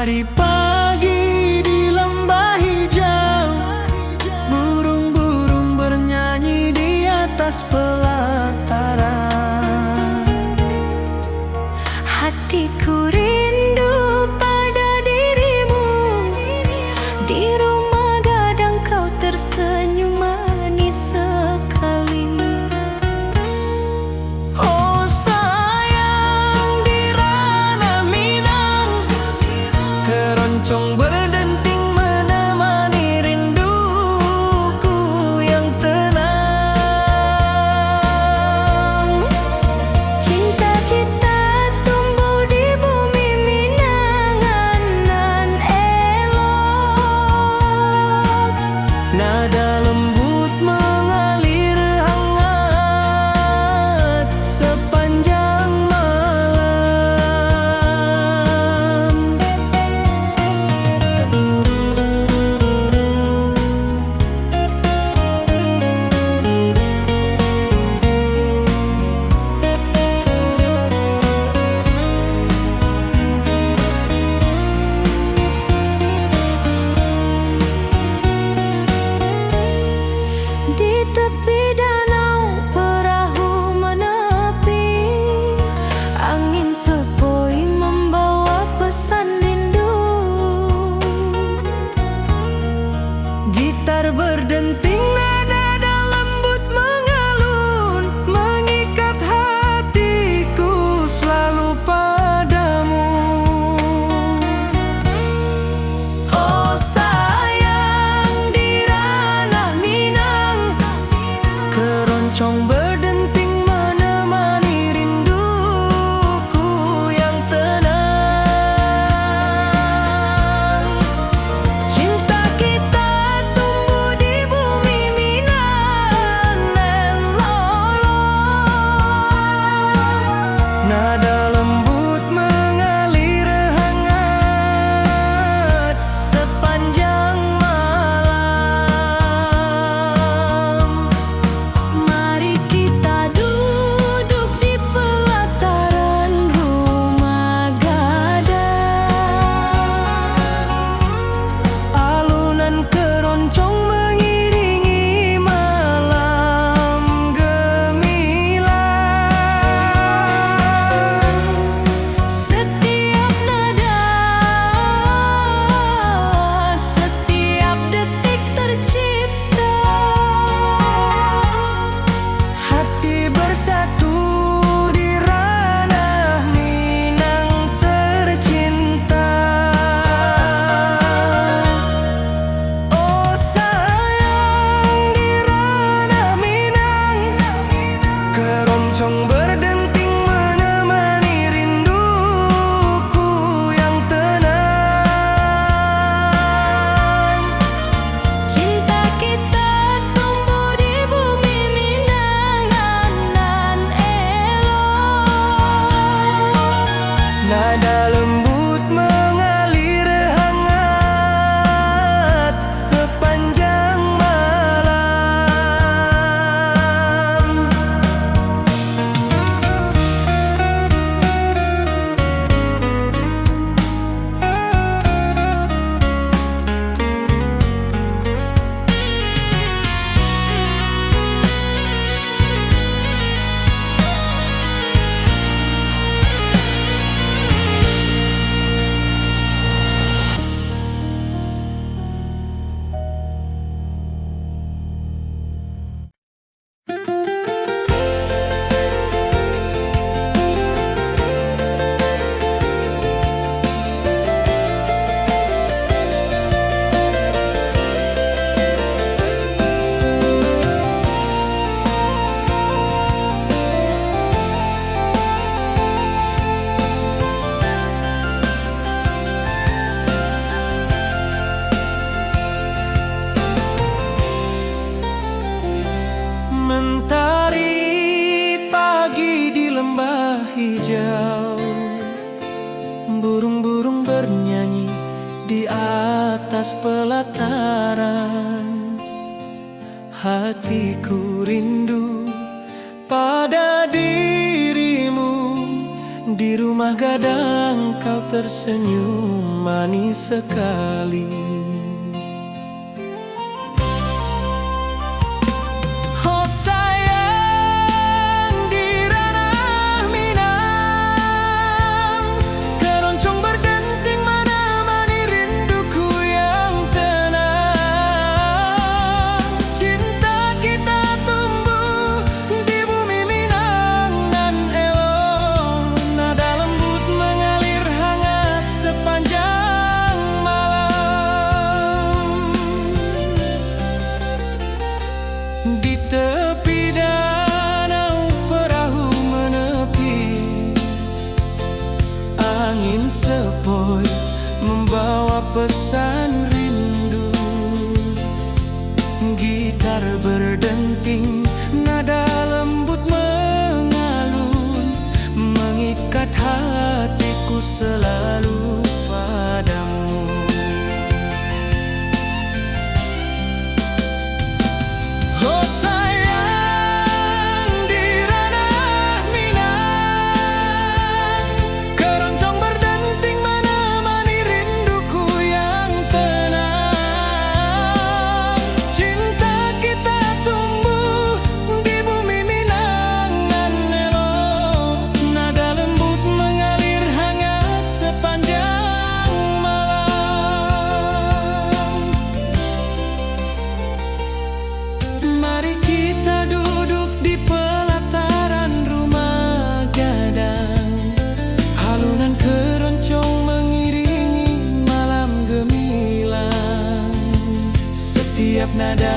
Hari pagi di lembah hijau, burung-burung bernyanyi di atas pelataran. Hatiku rindu pada dirimu, di rumah gadang kau tersenyum manis sekali. Oh sayang, di ranah Minang, keroncong berdenting menemani rinduku yang tenang. Cinta kita tumbuh di bumi Minang nan elok. Nada lembut mengalir hangat sepanjang malam. Di tepi danau perahu menepi, angin sepoi membawa pesan rindu. Gitar berdenting, nada lembut mengalun, mengikat hatiku selalu padamu. Oh sayang, di ranah Minang, keroncong berdenting menemani rinduku yang tenang. Cinta kita tumbuh di bumi Minang nan lolong. Nada lembut mengalir hangat sepanjang malam. Mari kita duduk di pelataran rumah gadang. Alunan keroncong mengiringi malam gemilang. Setiap nada, setiap detik tercipta. Hati bersatu di ranah Minang tercinta. Oh sayang, di ranah Minang, keroncong berdenting menemani rinduku yang tenang. Cinta kita tumbuh di bumi Minang nan elok. Nada lembut mengalir hangat sepanjang malam. Mentari pagi di lembah hijau, burung-burung bernyanyi di atas pelataran. Hatiku rindu pada dirimu, di rumah gadang kau tersenyum manis sekali. Oh sayang, di ranah Minang, keroncong berdenting menemani rinduku yang tenang. Cinta kita tumbuh di bumi Minang nan elok, nada lembut mengalir hangat sepanjang malam. Di tepi danau perahu menepi, angin sepoi membawa pesan rindu. Gitar berdenting, nada lembut mengalun, mengikat hatiku selalu padamu. Oh sayang, di ranah Minang, keroncong berdenting menemani rinduku yang tenang. Cinta kita tumbuh di bumi Minang nan elok, nada lembut mengalir hangat sepanjang malam. Mari kita duduk di pelataran rumah gadang, alunan keroncong mengiringi malam gemilang. Setiap nada,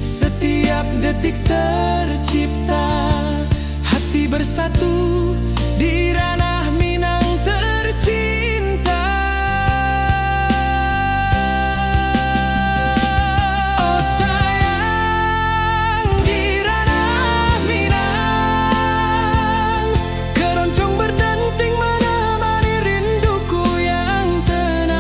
setiap detik tercipta, hati bersatu di ranah Minang tercinta. Oh sayang, di ranah Minang, keroncong berdenting menemani rinduku yang tenang.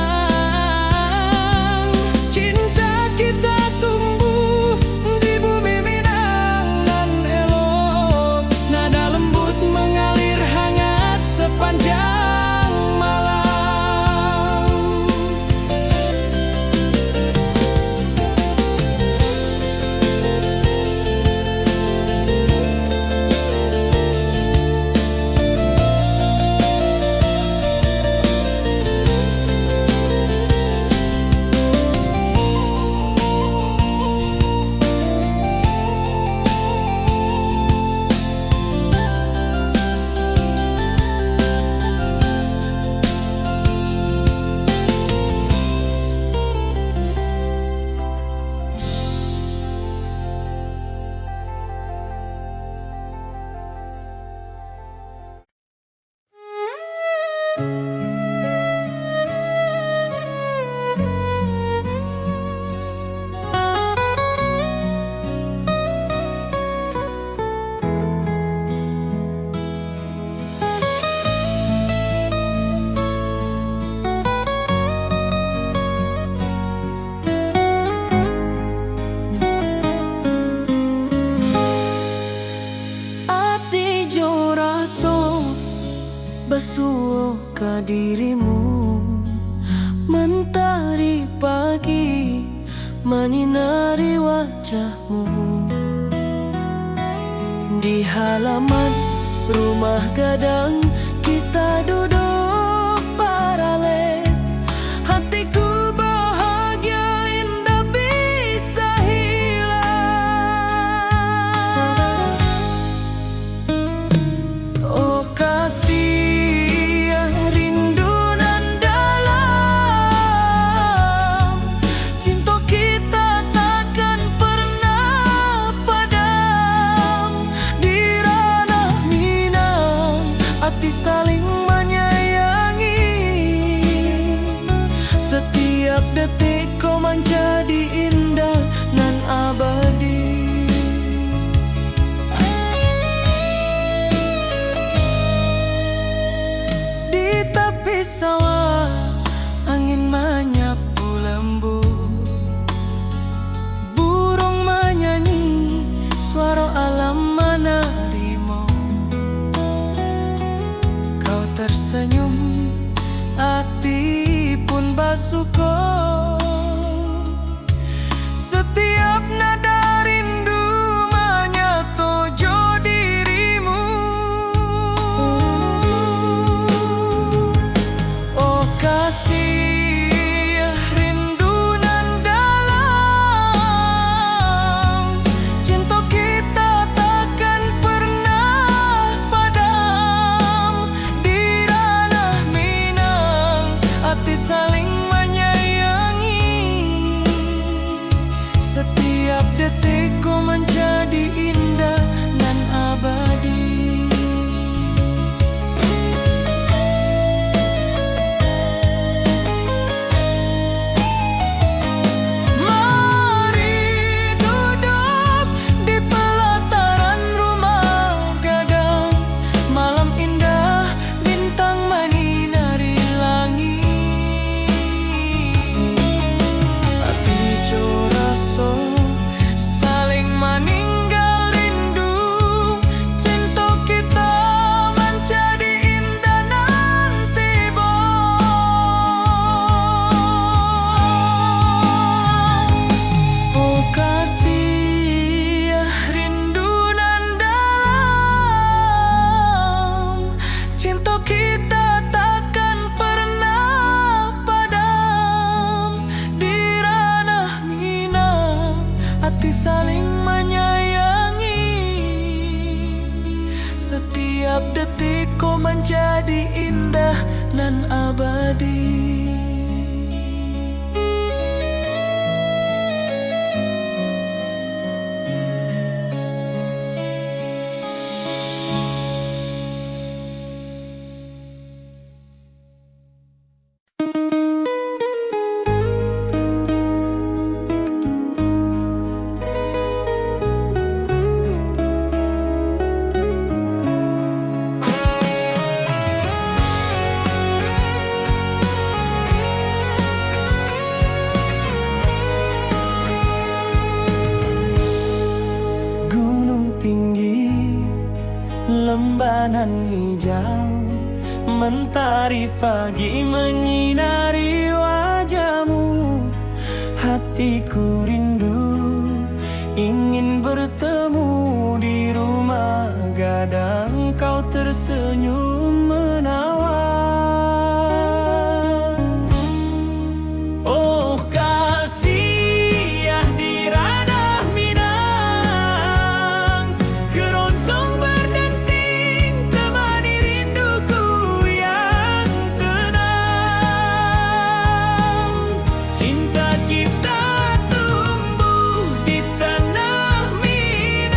Cinta kita tumbuh di bumi Minang nan elok, nada lembut mengalir hangat sepanjang malam. Ati jo raso besuo ka dirimu, mentari pagi menyinari wajahmu. Di halaman rumah gadang kita duduk paralel, hatiku bahagia indah bisa hilang. Oh kasih rindu nan dalam, cinta kita takkan pernah padam. Di ranah Minang, hati saling menyayangi, setiap detik kau menjadi indah nan abadi. Di tepi sawah angin menyapu lembut, burung menyanyi, suara alam menerimu. Kau tersenyum, aku syukur. Setiap nada rindu menyatu dirimu. Oh kasih rindu nan dalam, cinta kita takkan pernah padam. Di ranah Minang hati saling menyayangi. Setiap detikku menjadi indah dan abadi. Mari duduk di pelataran rumah gadang. Malam indah, bintang menyinari langit. Hati coraso saling meninggal rindu. Cinta kita menjadi indah nanti oh kasih rindu nan dalam, cinta kita takkan pernah padam. Di ranah Minang hati saling menyayangi. Setiap detikku menjadi indah dan abadi. Gunung tinggi, lembanan hijau, mentari pagi menyinari wajahmu. Hatiku rindu ingin bertemu di rumah gadang. Kau tersenyum menawan. Oh kasih di ranah Minang, keroncong berdenting temani rinduku yang tenang. Cinta kita tumbuh di tanah Minang.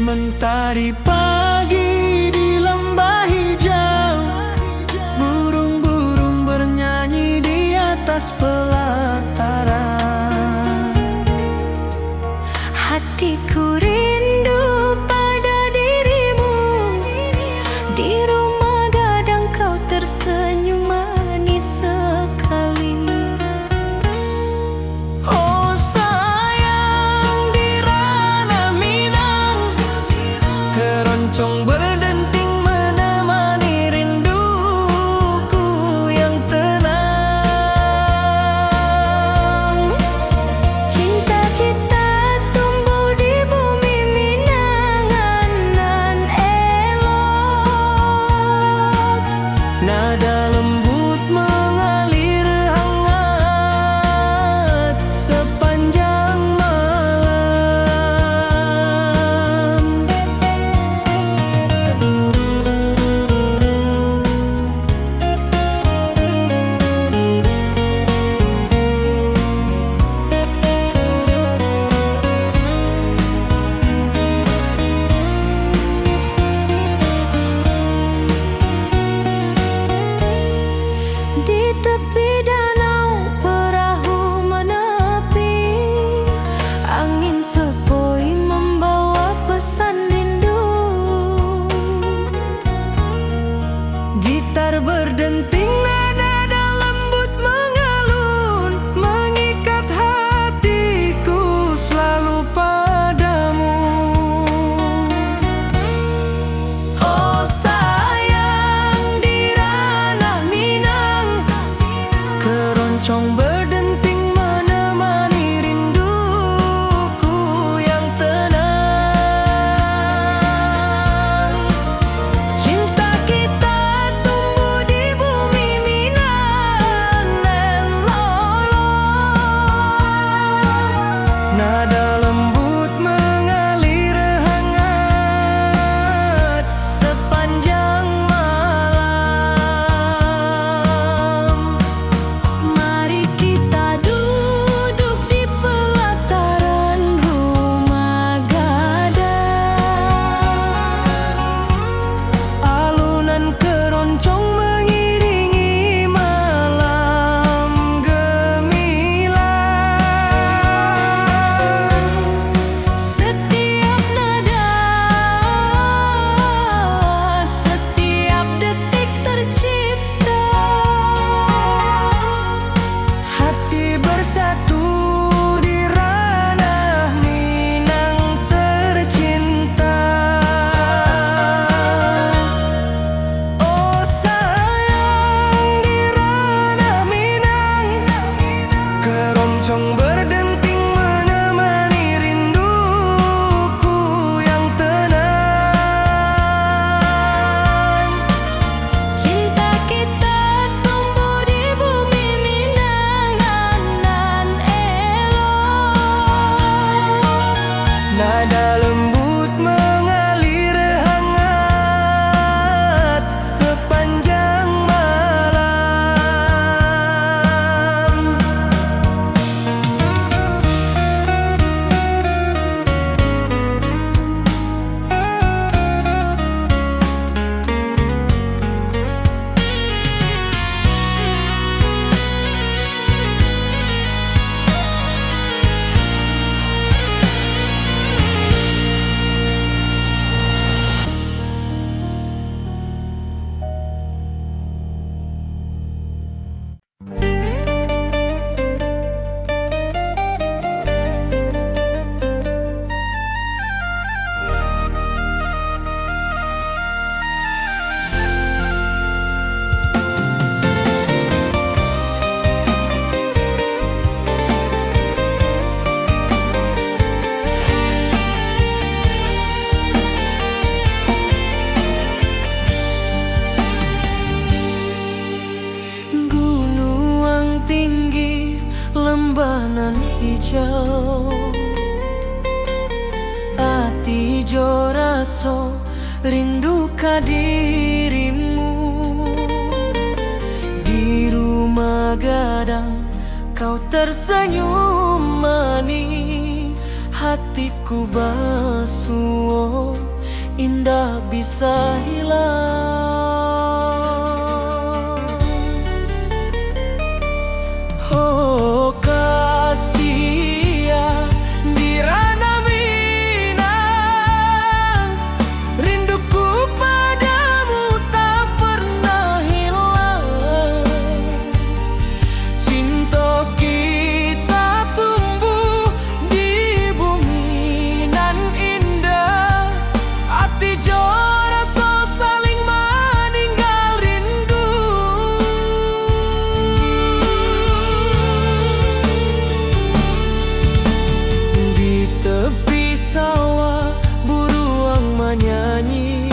Mentari pagi di lembah hijau, burung-burung bernyanyi di atas pelataran. Hatiku rindu pada dirimu, di rumah gadang kau tersenyum manis sekali. Oh sayang, di ranah Minang, keroncong berdenting menemani rinduku yang tenang. Cinta kita tumbuh di bumi Minang nan elok. Nada lembut mengalir hangat sepanjang malam. Di tepi danau perahu menepi, angin sepoi membawa pesan rindu. Gitar berdenting, nada lembut mengalun, mengikat hatiku selalu padamu. Oh sayang, di ranah Minang, keroncong berdenting menemani rinduku yang tenang. Cinta kita tumbuh di bumi Minang nan lolong. Nada lembut mengalir hangat sepanjang malam. Mari kita duduk di pelataran rumah gadang. Alunan keroncong mengiringi malam gemilang. Setiap nada, setiap detik tercipta. Hati bersatu di ranah Minang tercinta. Oh sayang, di ranah Minang, keroncong berdenting menemani rinduku yang tenang. Cinta kita tumbuh di bumi Minang nan elok. Nada lembut mengalir hangat sepanjang malam. Gunung tinggi, lembanan hijau, ati jo raso rindu ka dirimu. Di rumah gadang kau tersenyum manis, hatiku ku basuh, indah bisa hilang. Oh kasih ya di ranah Minang, rinduku padamu tak pernah hilang. Cinta kita tumbuh di bumi nan indah, hati jo rasa saling meninggal rindu. Di tepi sawah buruang menyanyi,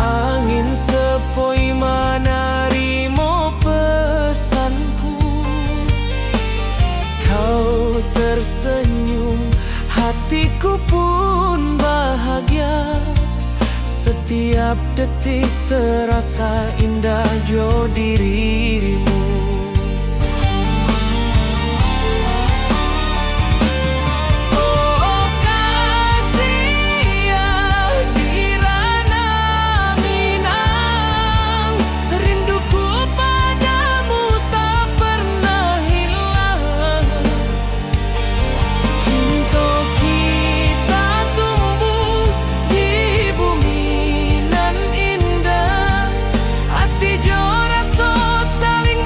angin sepoi menerima pesanku. Kau tersenyum, hatiku pun bahagia. Setiap detik terasa indah jo dirimu. Oh kasih ya di ranah Minang, rinduku padamu tak pernah hilang. Cinta kita tumbuh di bumi nan indah, hati jo rasa saling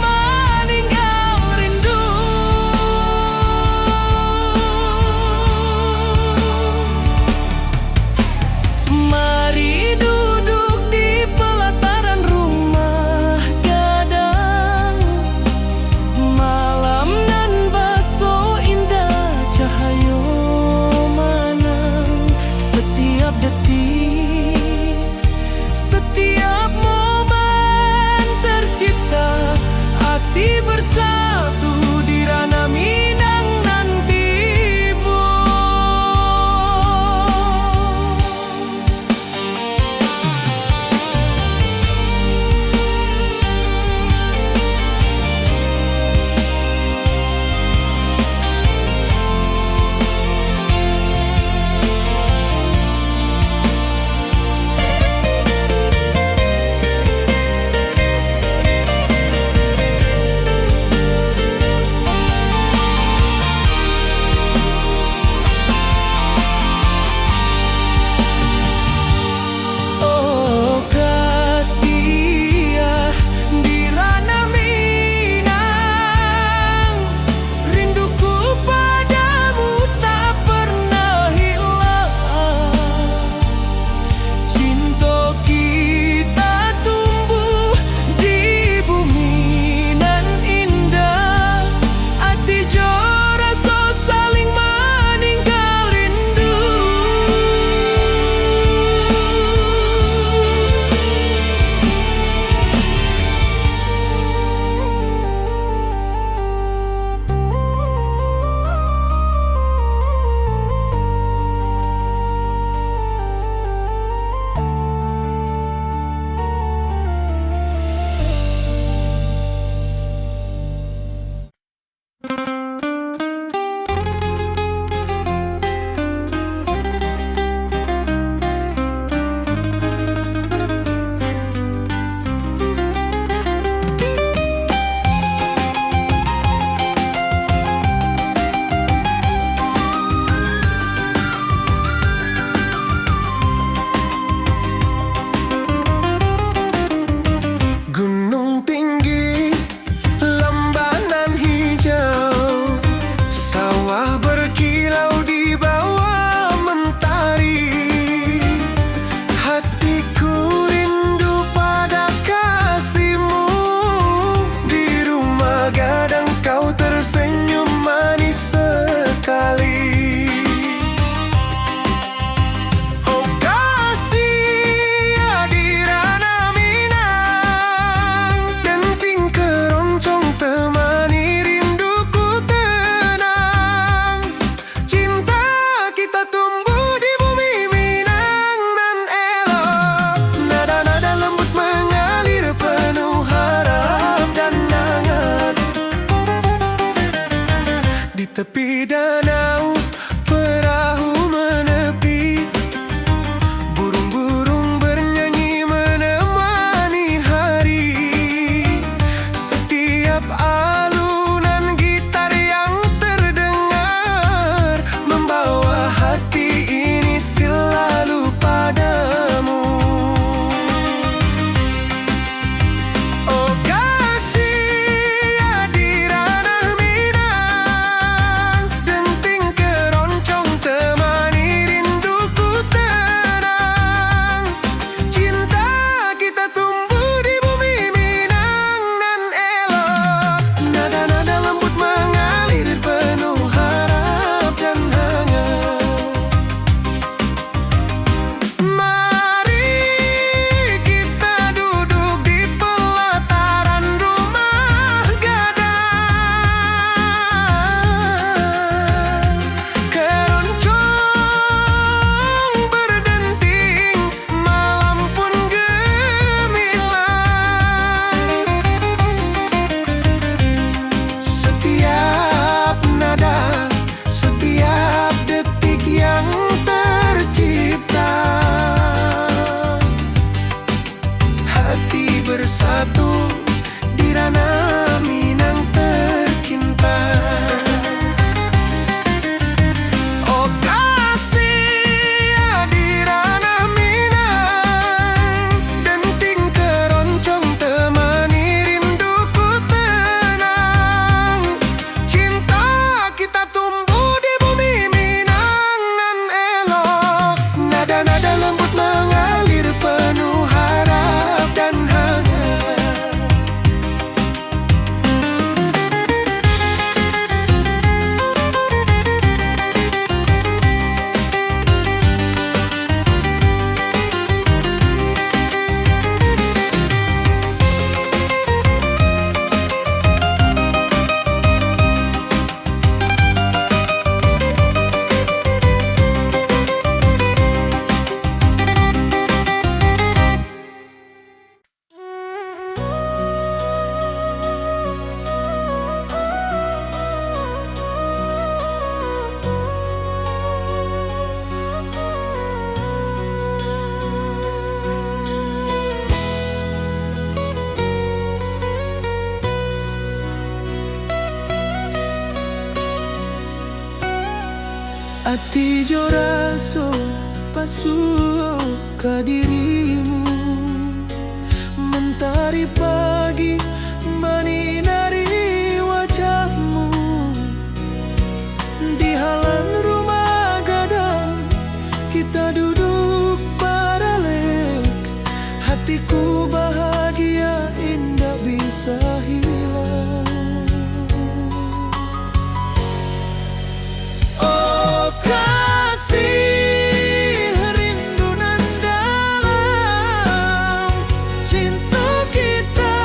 Ati jo raso pasuo ka dirimu, mentari pagi menyinari wajahmu. Di halaman rumah gadang kita duduk paralek, hatiku bahagia indah bisa hilang. Oh kasih, rindu nan dalam, cinta kita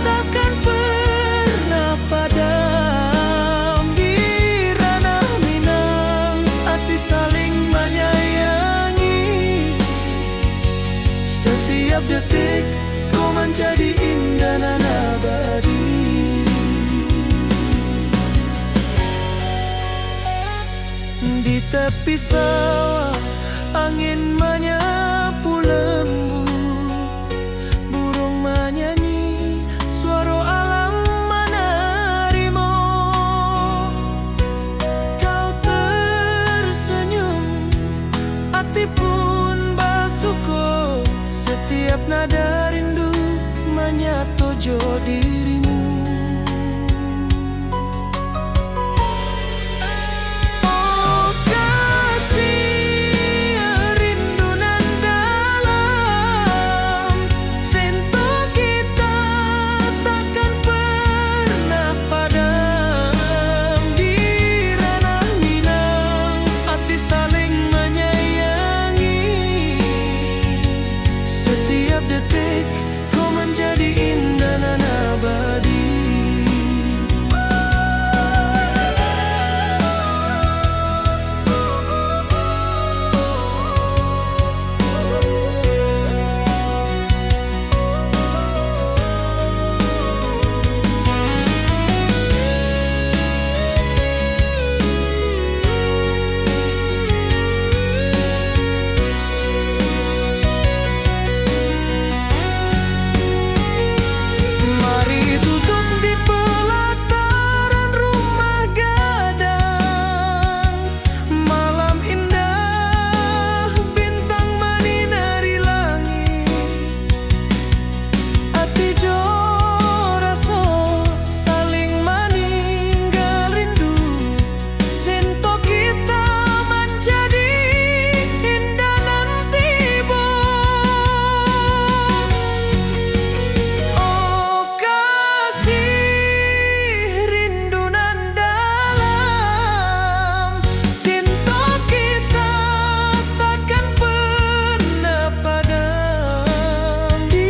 takkan pernah padam. Di ranah Minang, hati saling menyayangi. Setiap detik kau menjadi indah dan abadi. Di tepi sawah angin menyapu lembut, burung menyanyi, suara alam menerima. Kau tersenyum, hati pun bersyukur. Setiap nada rindu menyatu jo dirimu. Oh kasih, rindu nan dalam, cinta kita takkan pernah padam. Di ranah Minang, hati saling menyayangi. Setiap detik kau menjadi indah dan abadi. Mari duduk di pelataran rumah gadang. Malam indah, bintang menyinari langit. Hati jo rasa saling meninggal rindu. Cinta kita menjadi indah nan tiba. Oh kasih, rindu nan dalam, cinta kita takkan pernah padam. Di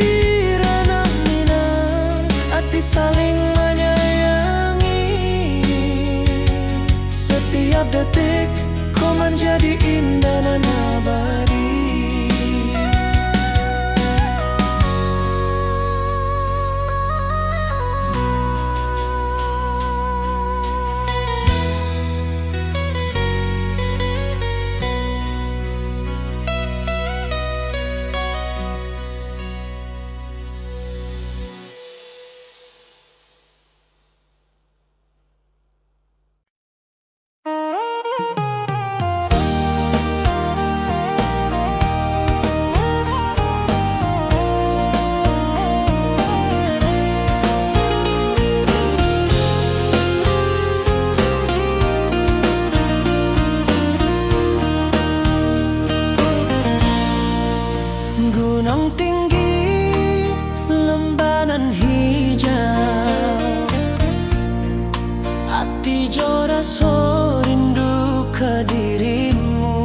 ranah Minang, hati saling menyayangi. Setiap detik kau menjadi indah dan abadi. Gunung tinggi, lembanan hijau, hati jo rasa rindu ke dirimu.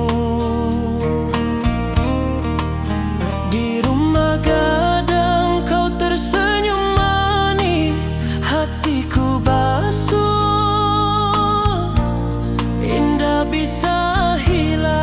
Di rumah gadang kau tersenyum manis, hatiku basuh, indah bisa hilang.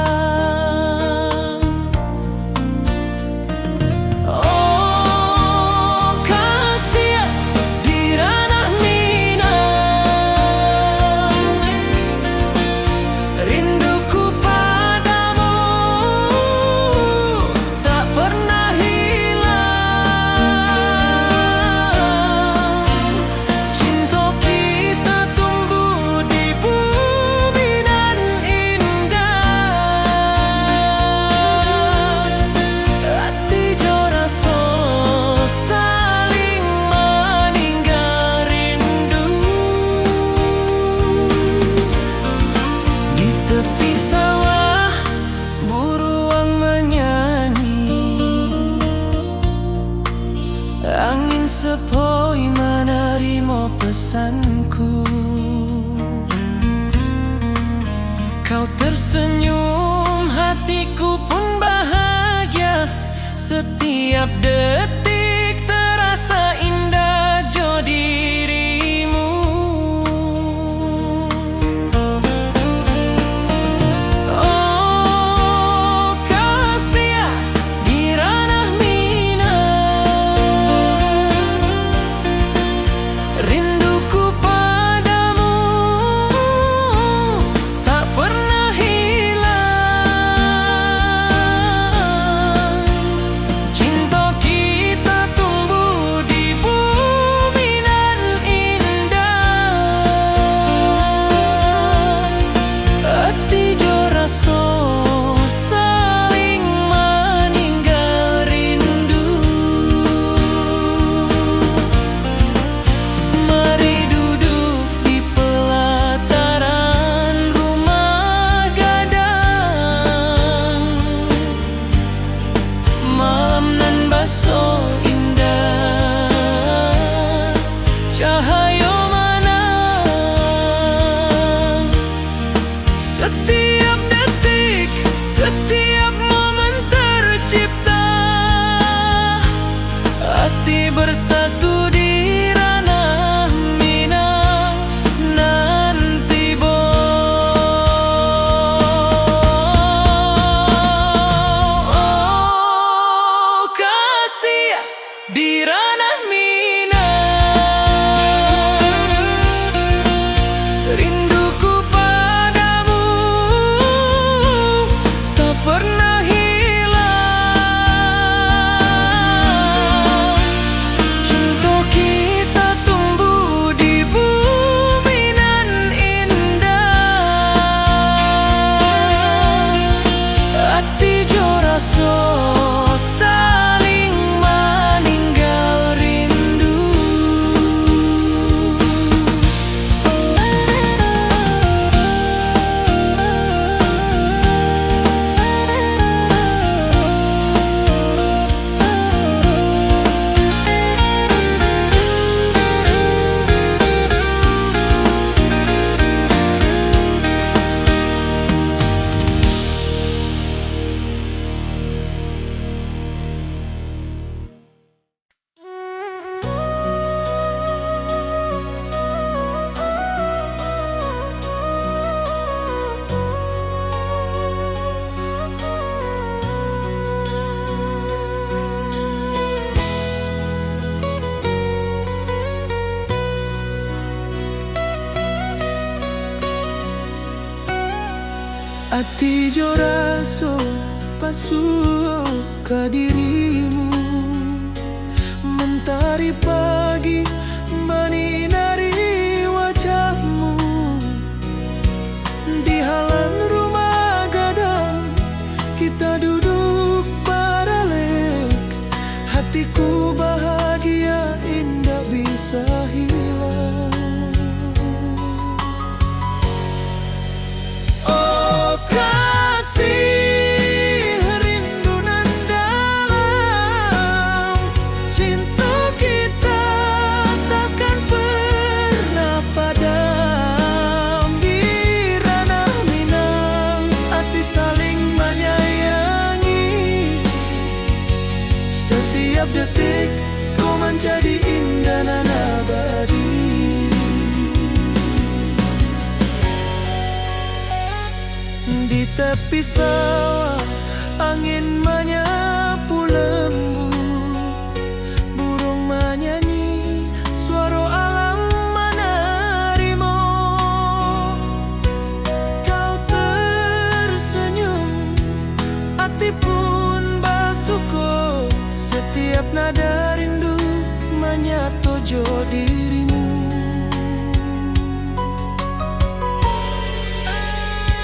Kau tersenyum, hatiku pun bahagia. Setiap detik terasa indah jo dirimu. Oh kasih di ranah minang, rinduku padamu tak pernah hilang. Cinta kita tumbuh di bumi nan indah. Hati jo rasa saling meninggal rindu. Mari duduk di pelataran rumah gadang. Malam nan baso indah, cahaya menang. Setiap detik, setiap momen tercipta. Hati bersatu di ranah minang nanti oh kasih di ranah minang, rinduku padamu tak pernah hilang. Cinta kita tumbuh di bumi nan indah. Hati jo rasa saling meninggal rindu. Ati jo raso pasuh ka dirimu. Mentari pagi menyinari wajahmu. Di halaman rumah gadang kita duduk paralel. Hatiku bahagia indah bisa hilang. Oh kasih rindu nan dalam. Cinta kita takkan pernah padam. Di ranah minang hati saling menyayangi. Setiap detik kau menjadi indah dan abadi. Di tepi sawah angin menyapu lembut. Burung menyanyi, suara alam menerima. Kau tersenyum, hati pun bersyukur. Setiap nada rindu menyatu jo dirimu.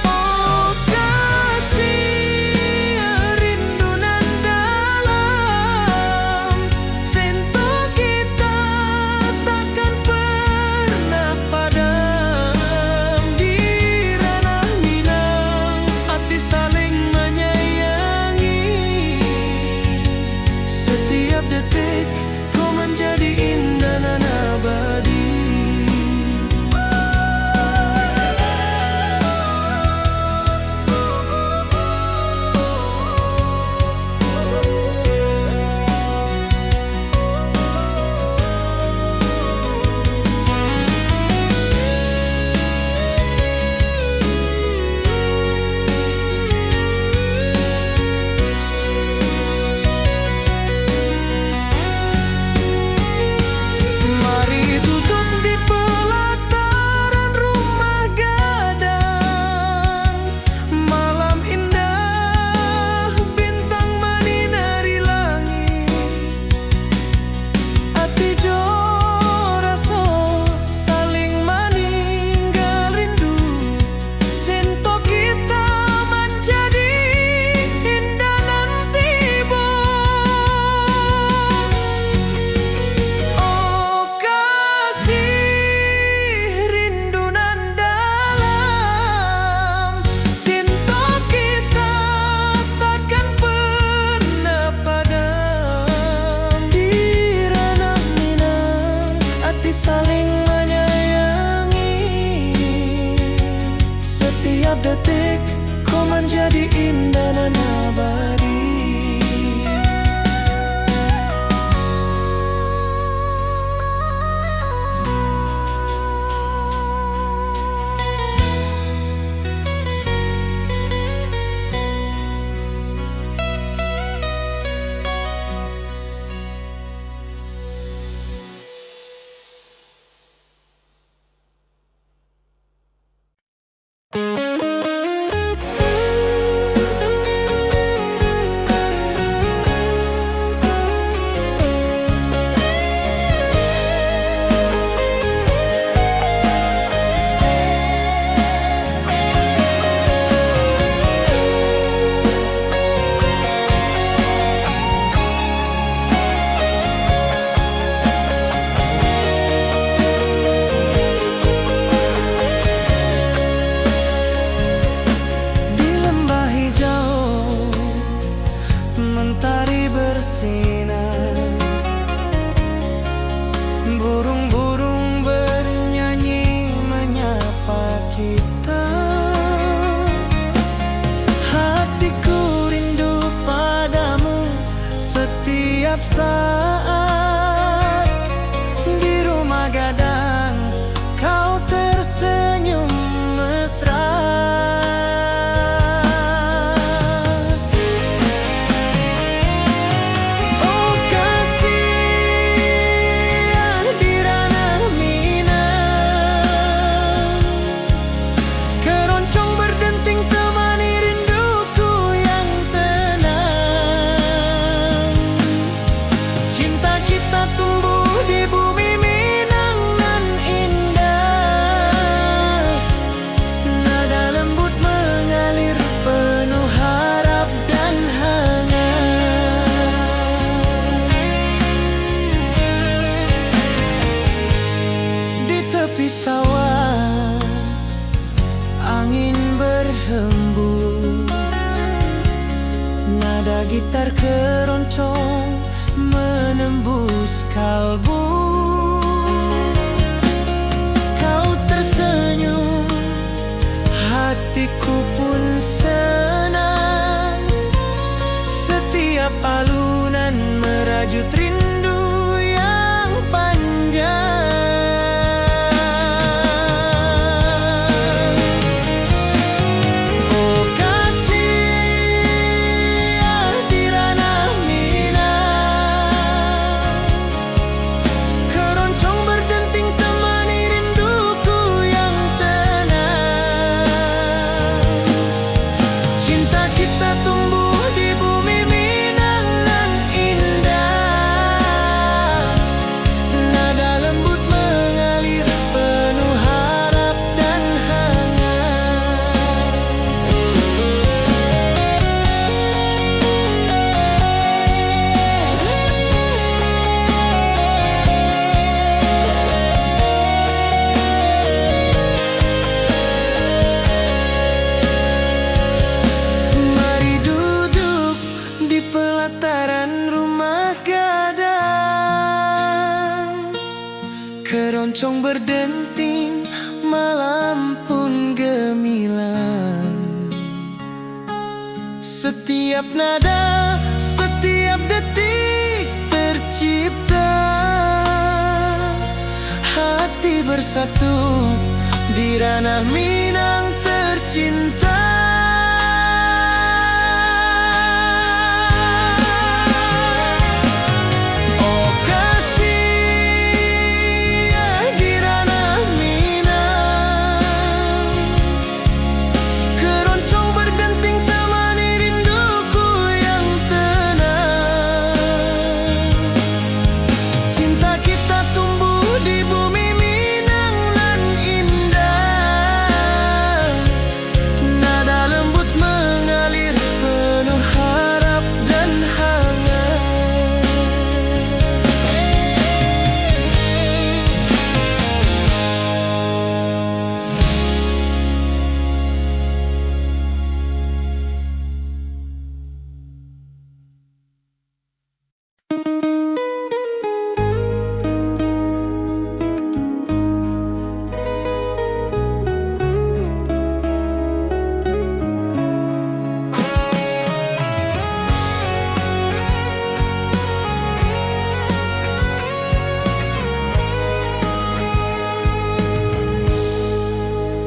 Oh kasih rindu nan dalam. Cinta kita takkan pernah padam. Di ranah minang hati saling menyayangi. Setiap detik gitar keroncong menembus kalbu. Kau tersenyum, hatiku pun senang. Setiap alunan merajut rindu yang panjang. Oh kasih di ranah Minang, keroncong berdenting temani rinduku yang tenang. Cinta kita tumbuh di bumi Minang nan indah. Nada lembut mengalir penuh harap dan hangat. Mari duduk di pelataran rumah gadang. Keroncong berdenting, malam pun gemilang. Setiap nada, setiap detik tercipta. Hati bersatu di ranah Minang tercinta. Oh kasih di ranah Minang, keroncong berdenting temani rinduku yang tenang. Cinta kita tumbuh di bumi Minang nan indah. Nada lembut mengalir penuh harap dan hangat.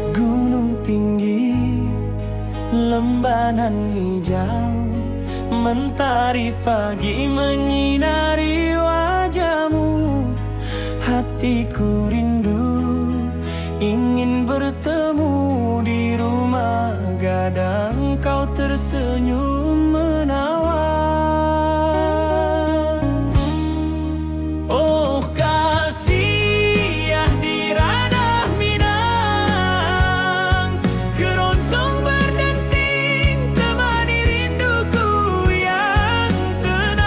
Gunung tinggi, lembanan hijau, mentari pagi menyinari wajahmu. Hatiku rindu, ingin bertemu di rumah gadang. Kau tersenyum menawan. Oh kasih di ranah Minang, keroncong berdenting temani rinduku yang tenang.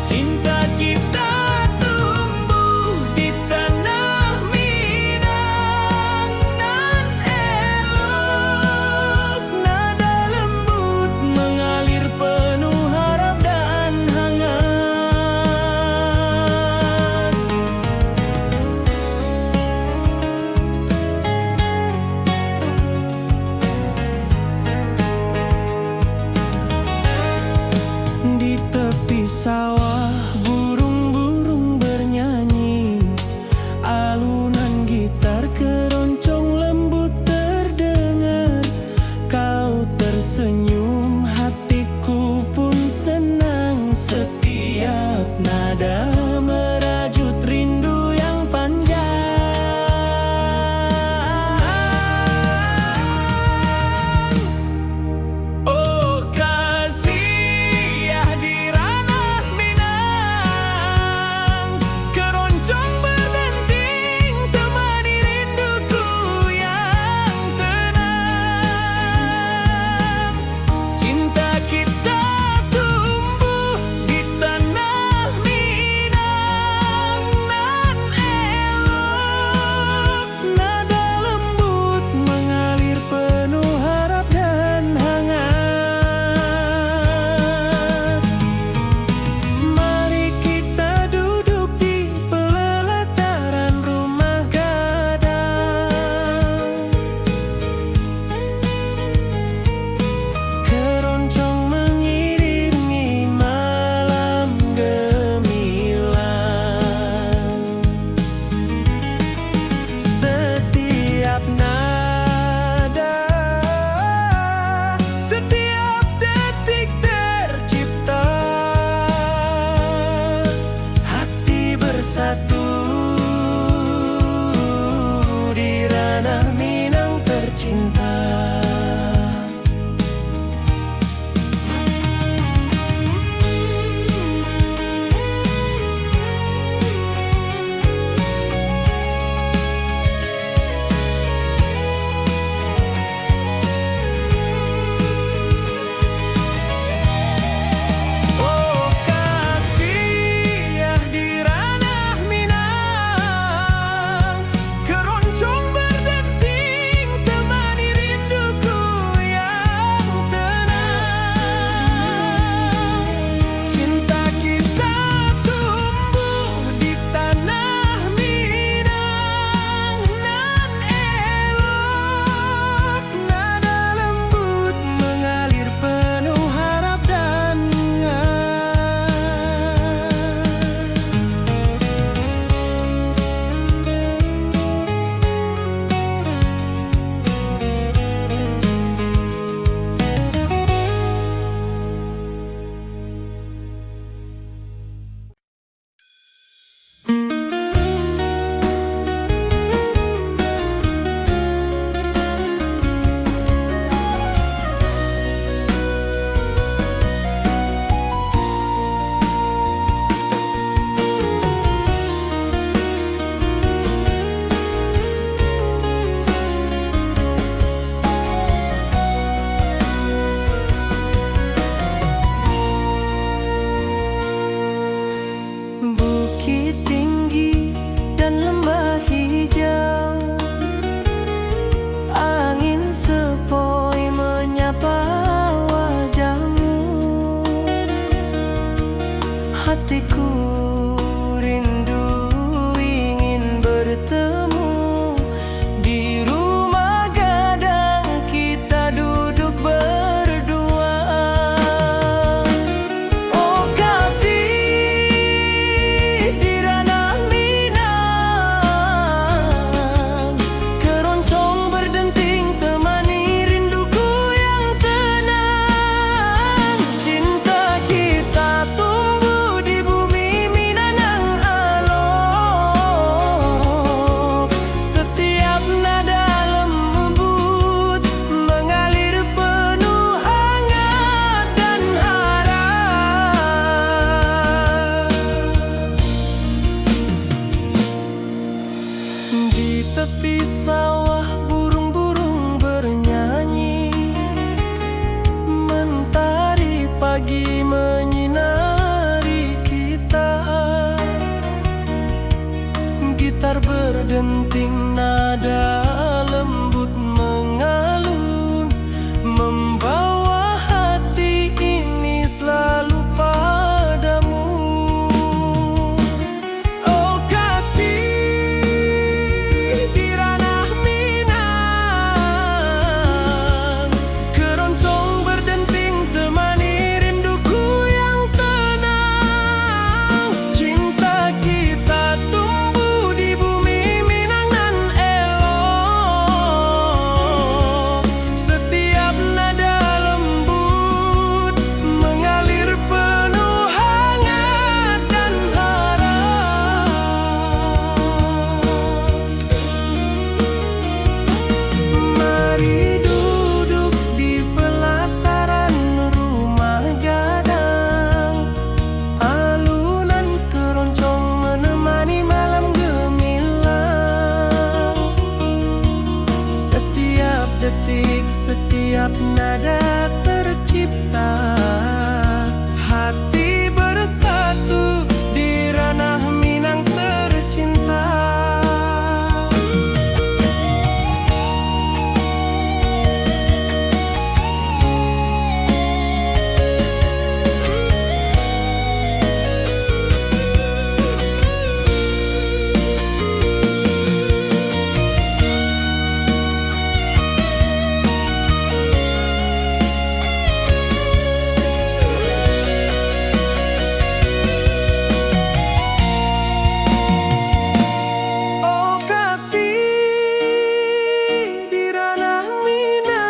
Cinta kita tumbuh di tanah Minang nan elok. detik setiap nada tercipta. Hati bersatu di ranah Minang tercinta. Oh kasih di ranah Minang,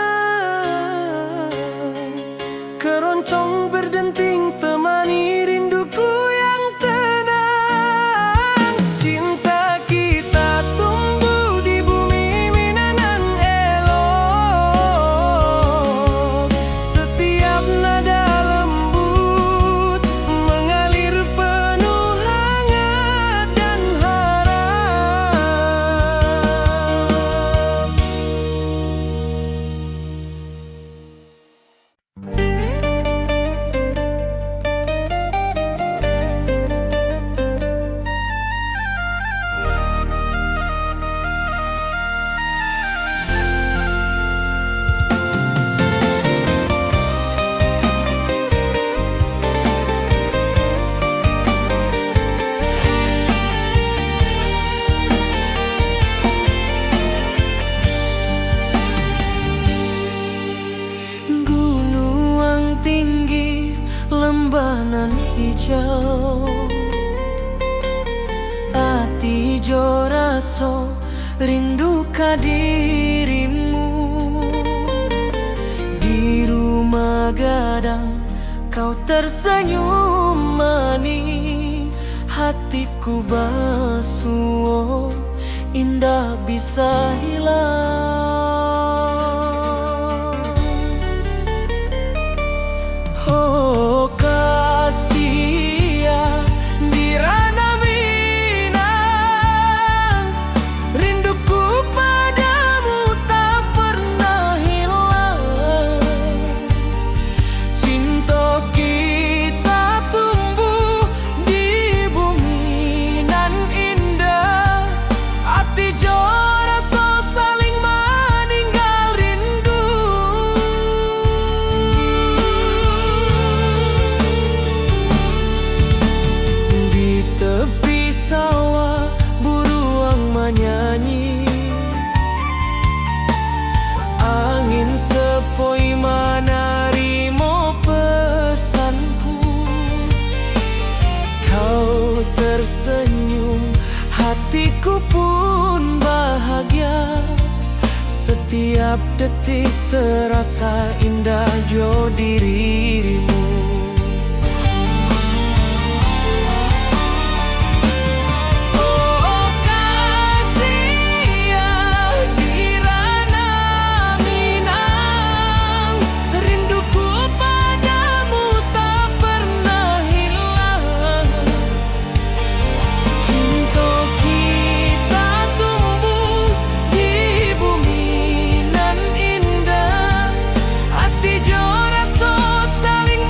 keroncong berdenting temani rinduku yang tenang. Cinta kita tumbuh di bumi Minang elok. Setiap nada lembut mengalir penuh hangat dan harap. Gunung tinggi, lembanan hijau, ati jo raso rindu ka dirimu. Di rumah gadang kau tersenyum manis, hatiku basuh indah bisa hilang. Oh kasih ya di ranah Minang, rinduku padamu tak pernah hilang. Cinta kita tumbuh di bumi nan indah, hati jo rasa saling meninggal rindu. Di tepi sawah buruang menyanyi, angin sepoi menarimo pesanku. Kau tersenyum, hatiku pun bahagia. Setiap detik terasa indah jo dirimu. Oh kasih ya di ranah Minang, rinduku padamu tak pernah hilang. Cinta kita tumbuh di bumi nan indah, hati jo rasa saling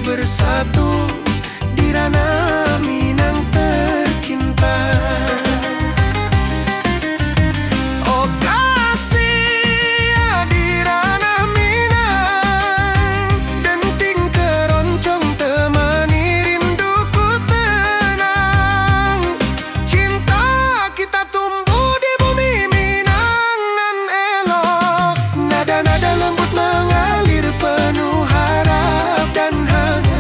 bersatu di ranah Minang tercinta. Oh kasih di ranah Minang, denting keroncong temani rinduku tenang. Cinta kita tumbuh di bumi Minang nan elok, nada-nada lembut mengalir penuh harap dan hangat.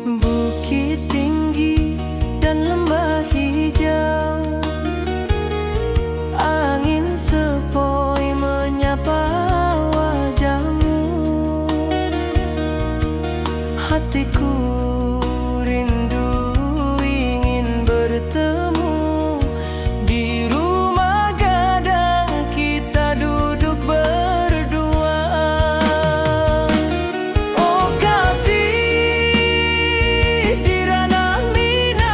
Bukit tinggi dan lembah hijau, angin sepoi menyapa wajahmu. Hatiku rindu ingin bertemu di rumah gadang, kita duduk berdua. Oh kasih di ranah Minang,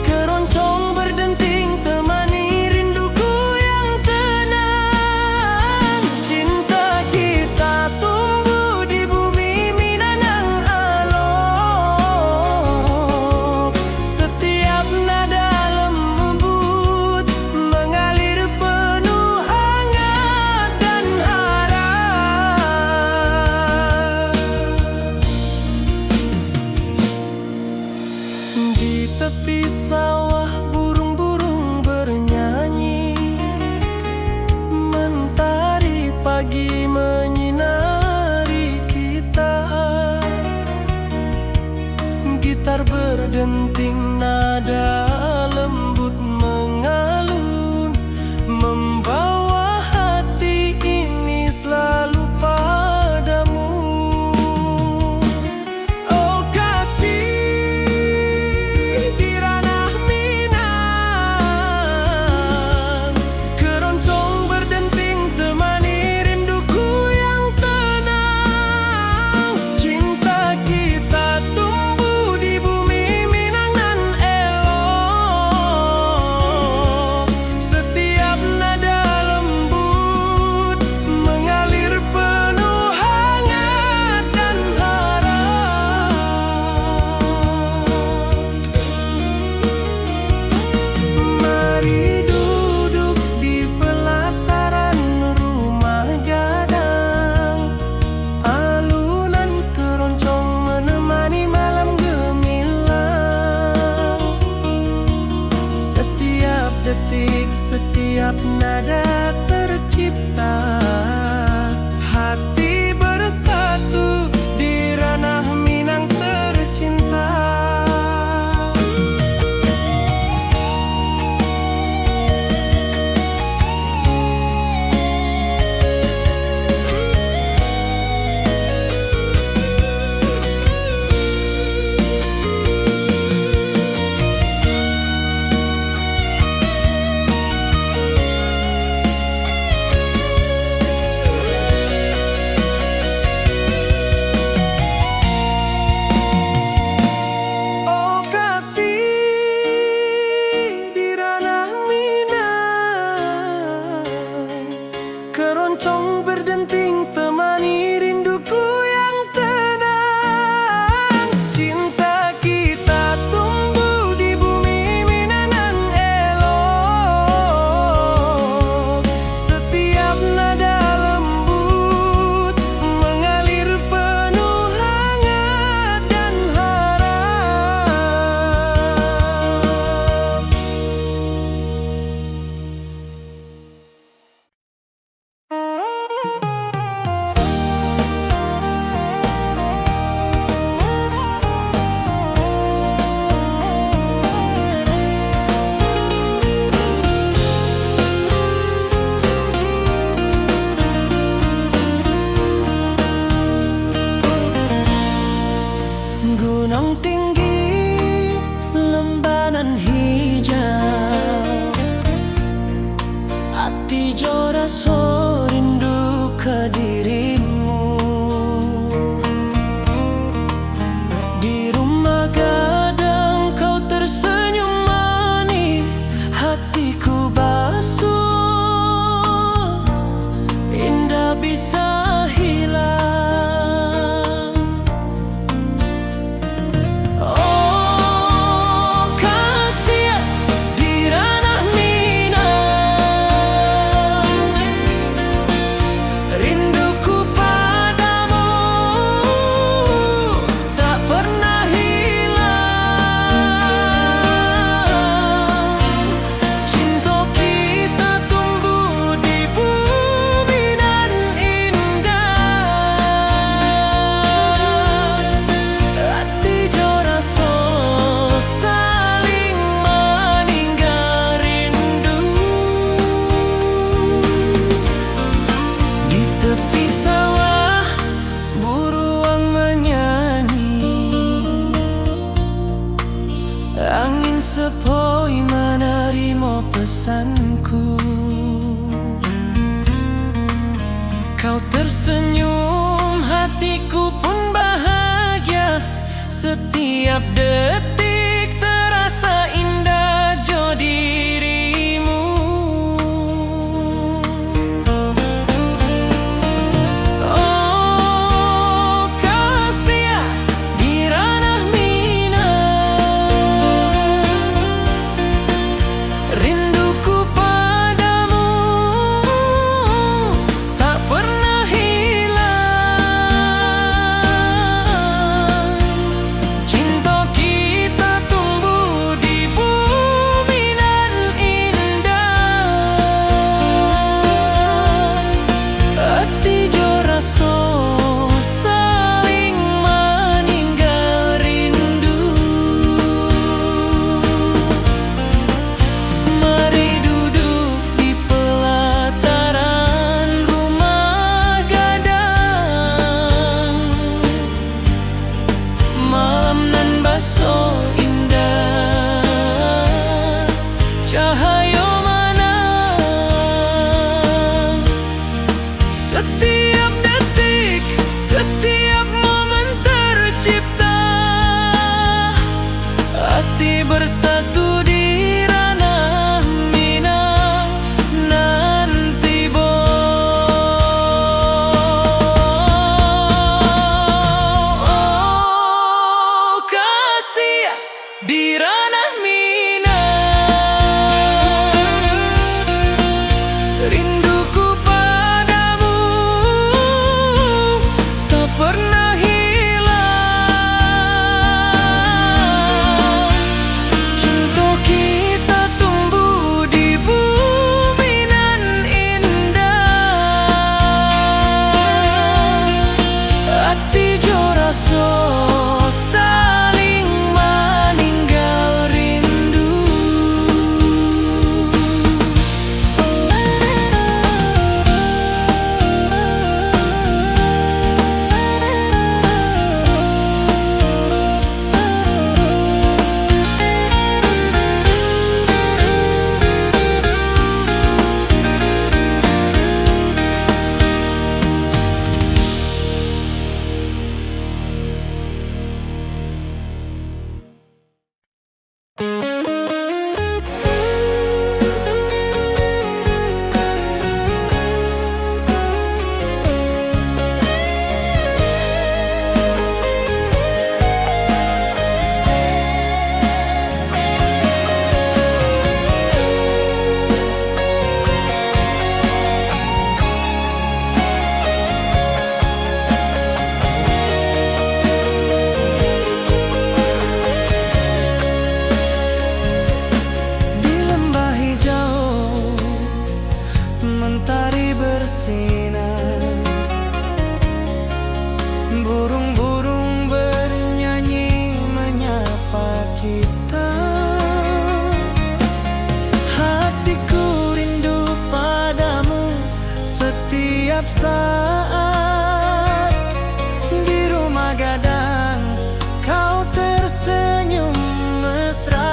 keroncong berdenting temani rinduku yang tenang. Cinta kita tumbuh di bumi Minang yang alok, setiap nada lembut mengalir penuh hangat dan harap. Di tepi sawah burung-burung bernyanyi, mentari pagi menyinari kita. Gitar berdenting nada lembut mengalun, membawa hati ini selalu padamu. Oh kasih di ranah Minang, keroncong berdenting temani rinduku yang tenang. Cinta kita tumbuh di bumi Minang nan elok, setiap nada lembut mengalir penuh hangat dan harap. Mari duduk di pelataran rumah gadang, alunan keroncong menemani malam gemilang. Setiap detik, setiap nada tercipta, hati bersatu di ranah Minang tercinta. tebusanku. Kau tersenyum, hatiku pun bahagia. Setiap detik terasa indah jo dirimu. Oh kasih di ranah minang, rinduku padamu tak pernah hilang. Cinta kita tumbuh di bumi nan indah. Hati jo rasa saling meninggal rindu. Mari duduk di pelataran rumah gadang. Malam nan baso indah, cahaya mana. Setiap detik, setiap momen tercipta. Hati bersatu di ranah minang nanti oh kasih di ranah minang, rinduku padamu tak pernah hilang. Cinta kita tumbuh di bumi nan indah. Hati jo rasa saling meninggal rindu. Di lembah hijau mentari bersinar, burung-burung bernyanyi menyapa kita. Hatiku rindu padamu setiap saat. Di rumah gadang kau tersenyum mesra.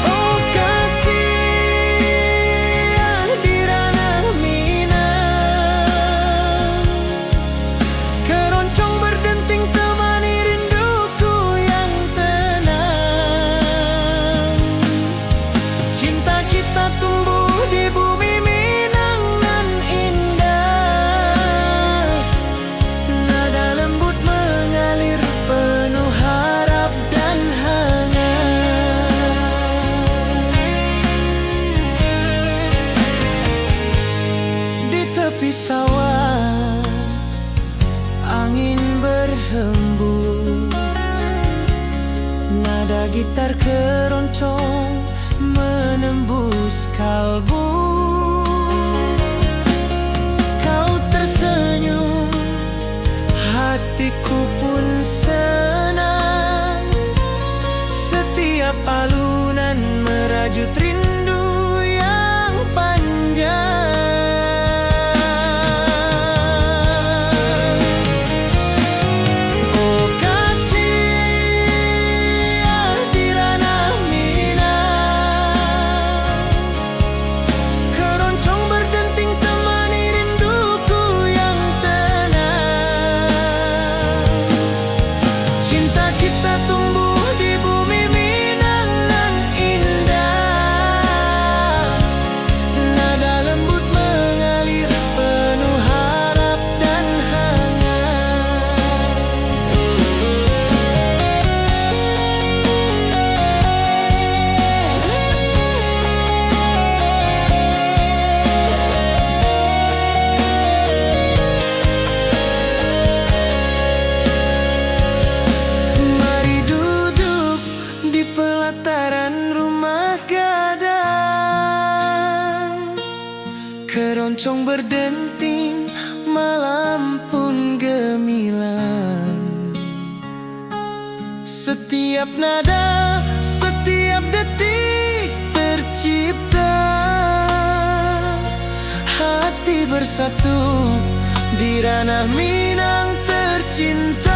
Oh kasih di ranah minang, keroncong berdenting temani rinduku yang tenang. Cinta kita tumbuh di bumi Minang nan indah. Nada lembut mengalir penuh harap dan hangat. Di tepi sawah angin berhembus, nada gitar keroncong menembus kalbu. Kau tersenyum, hatiku pun senang. Setiap alunan merajut rindu yang panjang. Oh kasih keroncong berdenting, malam pun gemilang. Setiap nada, setiap detik tercipta, hati bersatu di ranah Minang tercinta.